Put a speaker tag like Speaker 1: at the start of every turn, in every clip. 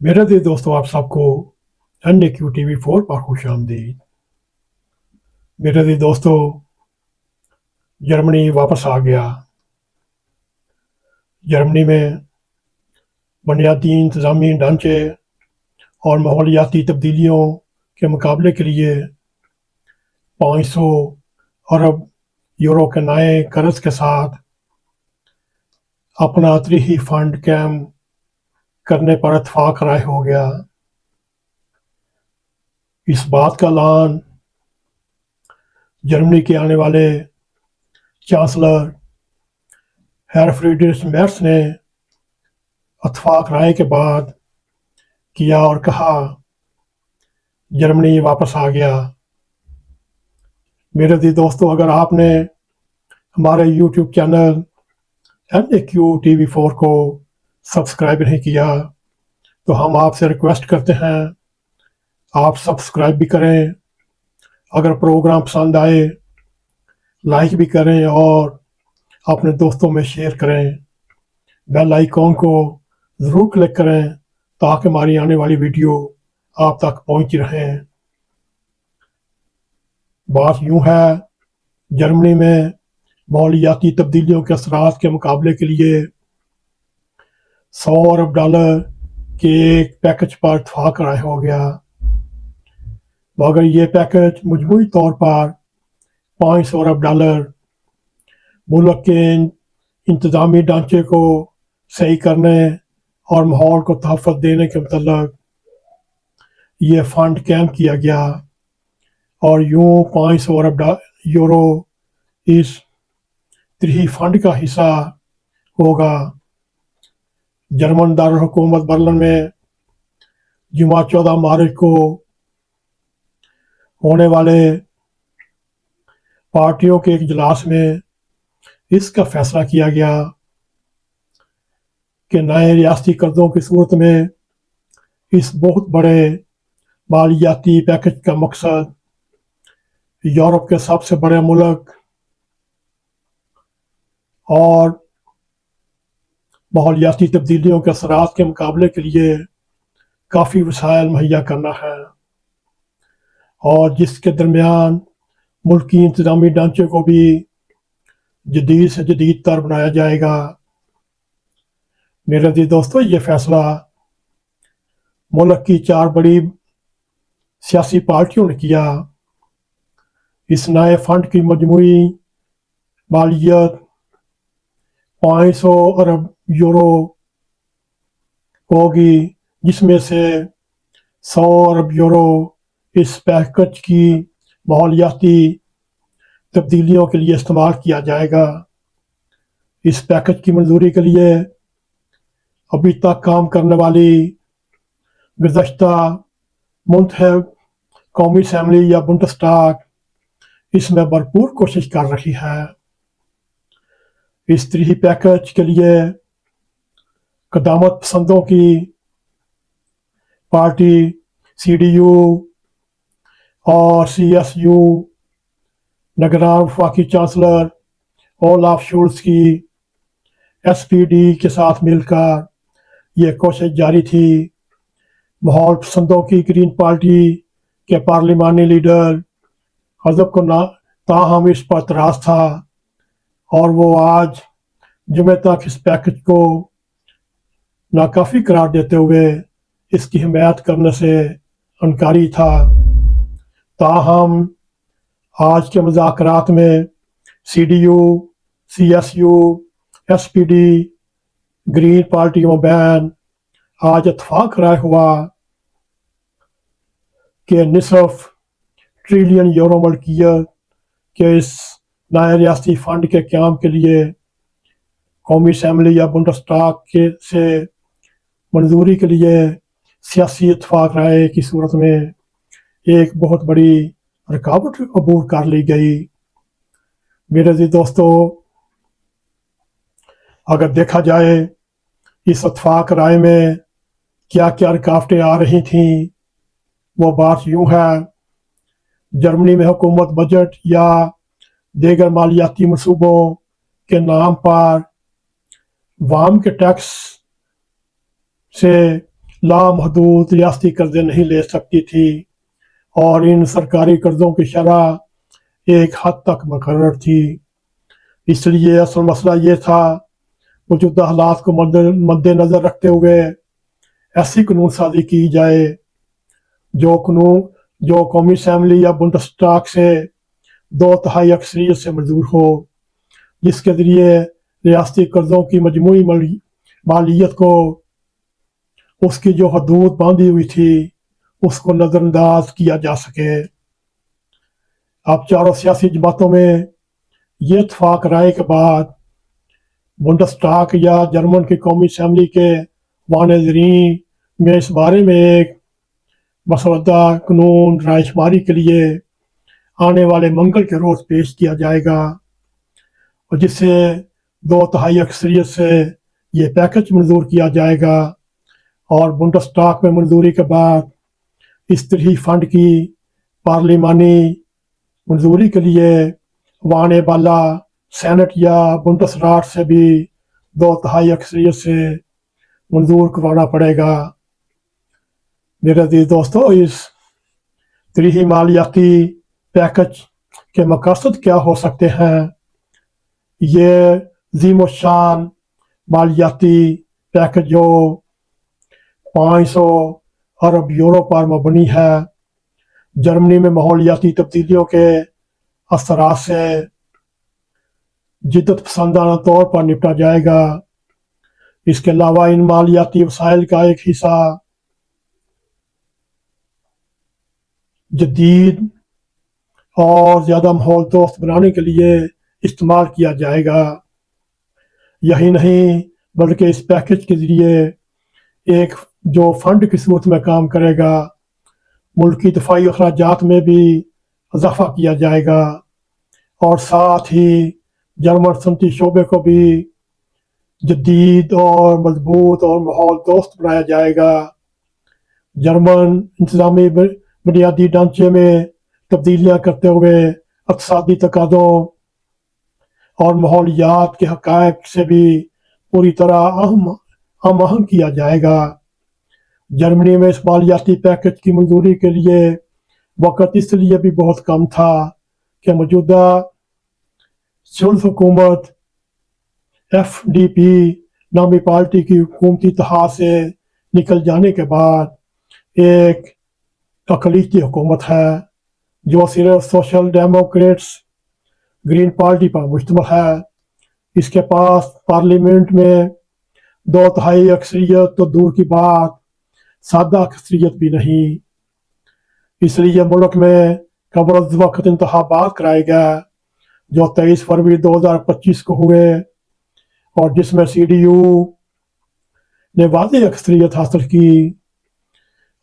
Speaker 1: मेरे दिल दोस्तों आप सबको NAQ TV4 पर खुश आमदीद। मेरे दिल दोस्तों जर्मनी वापस आ गया। जर्मनी में बुनियादी इंतजामी ढांचे और माहौलियाती तब्दीलियों के मुकाबले के लिए 500 अरब यूरो के नए कर्ज के साथ अपना तरीही फंड कायम करने पर इत्फाक राय हो गया। इस बात का ऐलान जर्मनी के आने वाले चांसलर हर फ्रीडरिश मेर्स ने इत्फाक राय के बाद किया और कहा जर्मनी वापस आ गया। मेरे दी दोस्तों, अगर आपने हमारे YouTube चैनल NAQ TV4 को सब्सक्राइब नहीं किया तो हम आपसे रिक्वेस्ट करते हैं आप सब्सक्राइब भी करें। अगर प्रोग्राम पसंद आए लाइक भी करें और अपने दोस्तों में शेयर करें। बेल आइकॉन को ज़रूर क्लिक करें ताकि हमारी आने वाली वीडियो आप तक पहुंच रहें। बात यूं है, जर्मनी में माहौलियाती तब्दीलियों के असरात के मुकाबले के लिए $100 अरब के एक पैकेज पर इत्फाक राय हो गया, मगर ये पैकेज मजमूई तौर पर $500 अरब मुल्क के इंतजामी ढांचे को सही करने और माहौल को तहफ़्फ़ुज़ देने के मतलब ये फंड कायम किया गया और यूं 500 अरब यूरो इस तरीही फंड का हिस्सा होगा। जर्मन दारुल हुकूमत बर्लिन में जुमा 14 मार्च को होने वाले पार्टियों के एक इजलास में इसका फैसला किया गया कि नए रियासती कर्जों की सूरत में इस बहुत बड़े मालियाती पैकेज का मकसद यूरोप के सबसे बड़े मुल्क और माहौलियाती तब्दीलियों के असरात के मुकाबले के लिए काफ़ी वसाइल मुहैया करना है और जिसके दरमियान मुल्की इंतजामी ढांचे को भी जदीद से जदीद तर बनाया जाएगा। मेरे जी दोस्तों, ये फैसला मुल्क की 4 बड़ी सियासी पार्टियों ने किया। इस नए फंड की मजमूई मालियत 500 अरब यूरो होगी, जिसमें से 100 अरब यूरो इस पैकेज की माहौलियाती तब्दीलियों के लिए इस्तेमाल किया जाएगा। इस पैकेज की मंजूरी के लिए अभी तक काम करने वाली गुज़श्ता मुंतखब कौमी असम्बली या बुंडस्टाग इसमें भरपूर कोशिश कर रही है। इस तरीही पैकेज के लिए क़दामत पसंदों की पार्टी CDU और CSU निगरान वफाकी चांसलर ओलाफ शोल्स की SPD के साथ मिलकर ये कोशिश जारी थी। माहौल पसंदों की ग्रीन पार्टी के पार्लिमानी लीडर हज़ब को ताहम इस पर एतराज़ था और वो आज जुमे तक इस पैकेज को नाकाफ़ी करार देते हुए इसकी हिमायत करने से इनकारी था। ताहम आज के मुज़ाकरात में CDU, CSU, SPD, green party में बैन आज इत्फाक राय हुआ कि निसफ ट्रिलियन यूरो मलकियत के इस नए रियासती फंड के क़याम के लिए कौमी असम्बली या बुंडस्टाग के से मंजूरी के लिए सियासी इत्फाक राय की सूरत में एक बहुत बड़ी रुकावट अबूर कर ली गई। मेरे जी दोस्तों, अगर देखा जाए इस इत्फाक राय में क्या क्या रुकावटें आ रही थीं, वो बात यूं है, जर्मनी में हुकूमत बजट या दीगर मालियाती मनसूबों के नाम पर वाम के टैक्स से لامحدود ریاستی قرضے نہیں لے سکتی تھی اور ان سرکاری قرضوں کی شرح ایک حد تک مقرر تھی۔ اس لیے اصل مسئلہ یہ تھا موجودہ حالات کو مد نظر رکھتے ہوئے ایسی قانون سازی کی جائے جو قومی اسمبلی یا بندسٹاگ سے 2/3 اکثریت سے منظور ہو، جس کے ذریعے ریاستی قرضوں کی مجموعی مالیت کو اس کی جو حدود باندھی ہوئی تھی اس کو نظر انداز کیا جا سکے۔ اب چاروں سیاسی جماعتوں میں یہ اتفاق رائے کے بعد بندسٹاگ یا جرمن کی قومی اسمبلی کے وانظرین میں اس بارے میں ایک مسودہ قانون رائے شماری کے لیے آنے والے منگل کے روز پیش کیا جائے گا، اور جس سے 2/3 اکثریت سے یہ پیکج منظور کیا جائے گا، اور بندسٹاگ میں منظوری کے بعد اصطلاحی فنڈ کی پارلیمانی منظوری کے لیے وان بالا سینٹ یا بندسرات سے بھی 2/3 اکثریت سے منظور کروانا پڑے گا۔ میرے عزیز دوستو، اس تریہی مالیاتی پیکج کے مقاصد کیا ہو سکتے ہیں؟ یہ عظیم الشان مالیاتی پیکج جو 500 ارب یورو پر مبنی ہے، جرمنی میں ماحولیاتی تبدیلیوں کے اثرات سے جدت پسندانہ طور پر نپٹا جائے گا۔ اس کے علاوہ ان مالیاتی وسائل کا ایک حصہ جدید اور زیادہ ماحول دوست بنانے کے لیے استعمال کیا جائے گا۔ یہی نہیں بلکہ اس پیکج کے ذریعے ایک جو فنڈ کی صورت میں کام کرے گا، ملکی دفاعی اخراجات میں بھی اضافہ کیا جائے گا، اور ساتھ ہی جرمن صنعتی شعبے کو بھی جدید اور مضبوط اور ماحول دوست بنایا جائے گا۔ جرمن انتظامی بنیادی ڈھانچے میں تبدیلیاں کرتے ہوئے اقتصادی تقاضوں اور ماحولیات کے حقائق سے بھی پوری طرح ہم آہنگ کیا جائے گا۔ جرمنی میں اس مالیاتی پیکج کی منظوری کے لیے وقت اس لیے بھی بہت کم تھا کہ موجودہ شولز حکومت FDP نامی پارٹی کی حکومتی اتحاد سے نکل جانے کے بعد ایک اقلیتی حکومت ہے جو صرف سوشل ڈیموکریٹس گرین پارٹی پر مشتمل ہے۔ اس کے پاس پارلیمنٹ میں 2/3 اکثریت تو دور کی بات، سادہ اکثریت بھی نہیں۔ اس لیے ملک میں قبل از وقت انتخابات کرائے گئے جو 23 فروری 2025 کو ہوئے، اور جس میں CDU نے واضح اکثریت حاصل کی،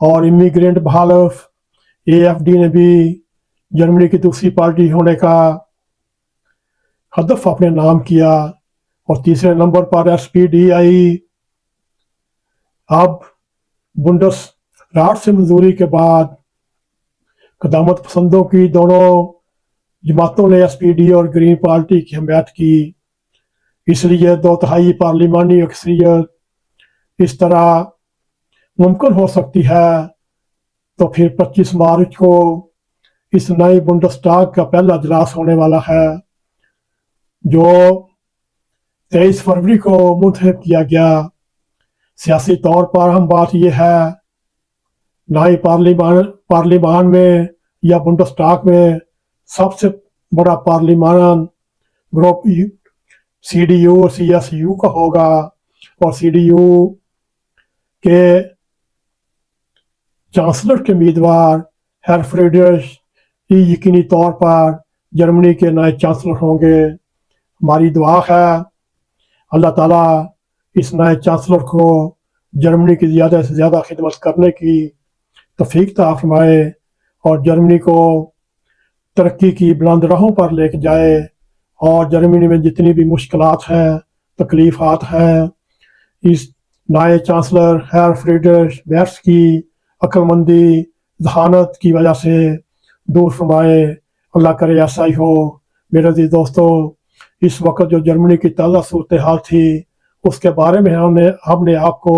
Speaker 1: اور امیگرینٹ بحالف AFD نے بھی جرمنی کی دوسری پارٹی ہونے کا ہدف اپنے نام کیا، اور تیسرے نمبر پر SPD آئی۔ اب بنڈس رات سے منظوری کے بعد قدامت پسندوں کی دونوں جماعتوں نے SPD اور گرین پارٹی کی حمایت کی۔ اس لیے 2/3 پارلیمانی اکثریت اس طرح ممکن ہو سکتی ہے۔ تو پھر 25 مارچ کو اس نئے بنڈسٹاگ کا پہلا اجلاس ہونے والا ہے، جو 23 فروری کو منتخب کیا گیا۔ سیاسی طور پر اہم بات یہ ہے، نئے پارلیمان میں یا بنڈسٹاگ میں سب سے بڑا پارلیمان گروپ CDU اور CSU کا ہوگا، اور CDU کے چانسلر کے امیدوار ہر فریڈرش یقینی طور پر جرمنی کے نئے چانسلر ہوں گے۔ ہماری دعا ہے اللہ تعالیٰ اس نئے چانسلر کو جرمنی کی زیادہ سے زیادہ خدمت کرنے کی توفیق عطا فرمائے، اور جرمنی کو ترقی کی بلند راہوں پر لے کے جائے، اور جرمنی میں جتنی بھی مشکلات ہیں، تکلیفات ہیں، اس نئے چانسلر ہر فریڈرش میرز کی عقل مندی، ذہانت کی وجہ سے دور فرمائے۔ اللہ کرے ایسا ہی ہو۔ میرے عزیز دوستو، اس وقت جو جرمنی کی تازہ صورتحال تھی، اس کے بارے میں ہم نے آپ کو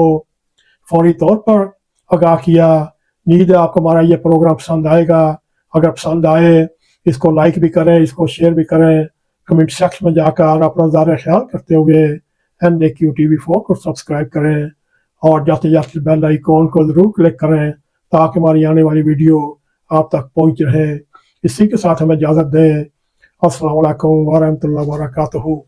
Speaker 1: फौरी तौर पर आगाह किया। उम्मीद है आपको हमारा ये प्रोग्राम पसंद आएगा। अगर पसंद आए इसको लाइक भी करें, इसको शेयर भी करें। कमेंट सेक्शन में जाकर अपना ज़्यादा ख्याल करते हुए NAQ TV4 को सब्सक्राइब करें और जाते जाते बेल आइकॉन को ज़रूर क्लिक करें ताकि हमारी आने वाली वीडियो आप तक पहुंच रहे। इसी के साथ हमें इजाज़त दें। अस्सलाम वालेकुम व रहमतुल्लाहि व बरकातहू।